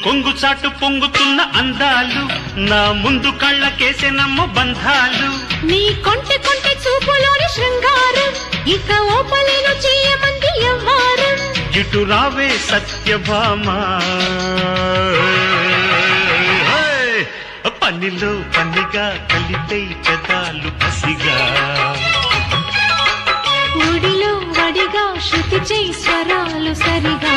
కొంగు చాటు పొంగుతున్న అందాలు నా ముందు కళ్ళకేసే నమ్మ బంధాలు నీ కొంటె కొంటె చూపులోని శృంగారం ఇక ఓపలేను చేయమంది ఎవ్వారం ఇటు రావే సత్యభామ పనిలో పనిగా కలిపే పెదాలు పసిగా ఒడిలో వడిగా శృతి చేయి స్వరాలు సరిగా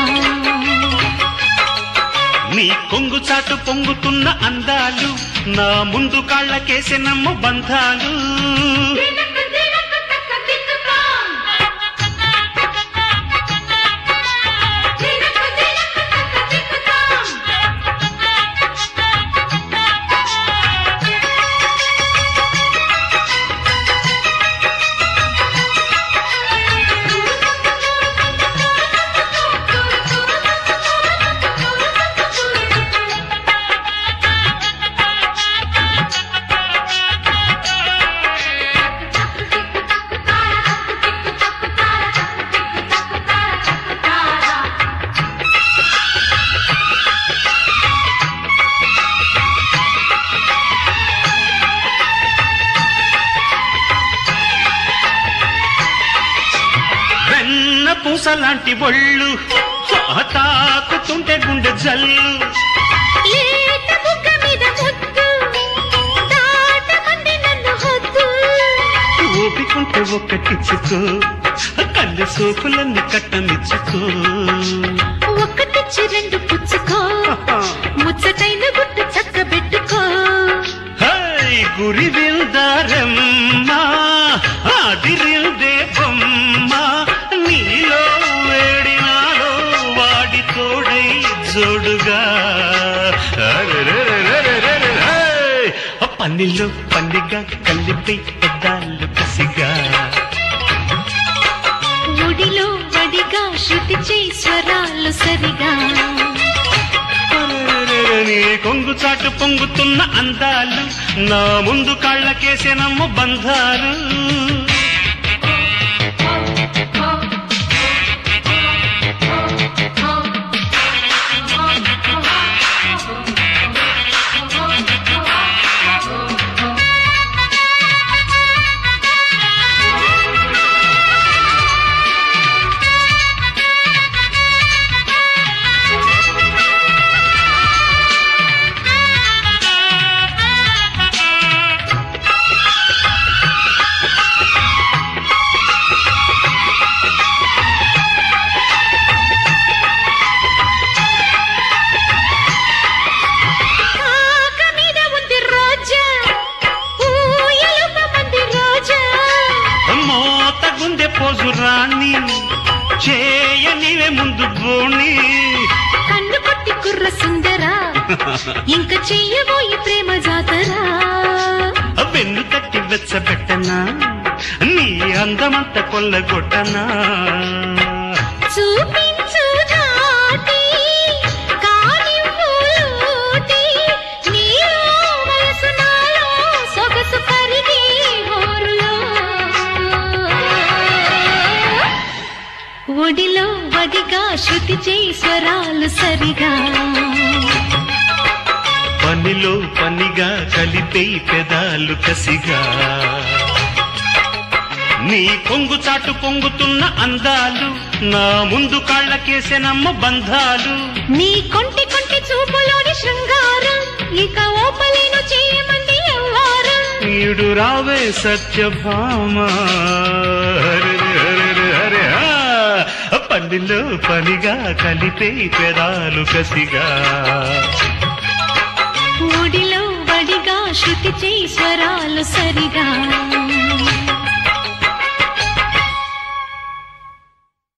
నీ కొంగు చాటు పొంగుతున్న అందాలు నా ముందు కాళ్ళకేసే నమ్మ బంధాలు పూసలాంటి బొళ్ళు తాకుతుంటే గుండె జల్లు ఓపికుంటే ఒక్కటిచ్చుకో కళ్ళు సోకులన్నీ కట్టనిచ్చుకో ఒక్కటిచ్చి రెండు పుచ్చుకో ముచ్చటైన గుట్టు చక్కబెట్టుకో గురి విల్దారమ్మా ఆదిరిందే బొమ్మ నీలో వేడినాలో వాడి తోడై జోడుగా పనిలో పనిగా కలిపి పెద్దాలు కసిగా ఒడిలో వడిగా శృతి చేయి స్వరాలు సరిగా నీ కొంగు చాటు పొంగుతున్న అందాలు నా ముందు కాళ్ళకేసే నమ్మ బంధాలు రాణి చేయనివే ముందు బోణి కన్ను కొట్టి కుర్ర సుందరా ఇంకా చెయ్యబోయి ప్రేమ జాతరా వెన్ను తట్టి వెచ్చబెట్టనా నీ అందమంత కొల్లగొట్టనా చూపించు నాటి కానివ్వులోటి నీలో వయసు నాలో సొగసు కరిగి హోరులో ఒడిలో వడిగా శృతి చేయి స్వరాలు సరిగా పనిలో పనిగా కలిపే పెదాలు కసిగా నీ కొంగు చాటు పొంగుతున్న అందాలు నా ముందు కాళ్ళకేసే నమ్మ బంధాలు నీ కొంటి కొంటి చూపులోని శృంగారం ఇక ఓపలేను చేయమంది ఎవ్వారం ఈడు రావే సత్యభామ పనిలో పనిగా కలిపే పెదాలు కసిగా ఒడిలో వడిగా శృతి చేయి స్వరాలు సరిగా